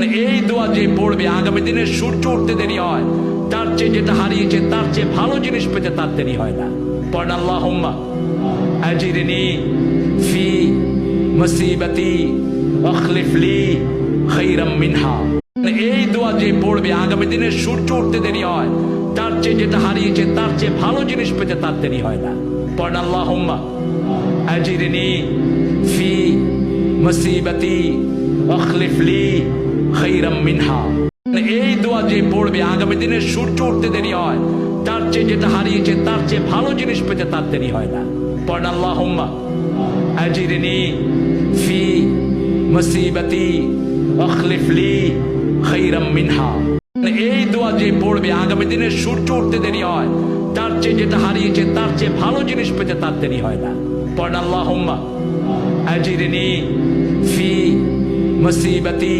এই দোয়া যে পড়বে আগামী দিনে সূর্য উঠতে দেরি হয়, তার চেয়ে যেটা হারিয়েছে তার চেয়ে ভালো জিনিস পেতে তার দেরি হয় না। পড়েন আল্লাহুম্মা আজিরনি ফি মুসিবতি আখলিফ লি খায়রাম মিনহা। এই দোয়া যে পড়বে আগামী দিনে সূর্য উঠতে দেরি হয়, তার চেয়ে যেটা হারিয়েছে তার চেয়ে ভালো জিনিস পেতে তার দেরি হয় না। পড়েন আল্লাহুম্মা আজিরনি ফি মুসিবতি আখলিফ লি খায়রাম মিনহা। এই দোয়া যে পড়বে আগামী দিনে সূর্য উঠতে দেরি হয়, তার চেয়ে যেটা হারিয়েছে তার চেয়ে ভালো জিনিস পেতে তার দেরি হয় না। পড়েন আল্লাহুম্মা আজিরনি ফি মুসিবতি আখলিফ লি খায়রাম মিনহা। এই দোয়া যে পড়বে আগামী দিনে সূর্য উঠতে দেরি হয়, তার চেয়ে যেটা হারিয়েছে তার চেয়ে ভালো জিনিস পেতে তার দেরি হয় না। পড়েন আল্লাহুম্মা আজিরনি ফি মুসিবতি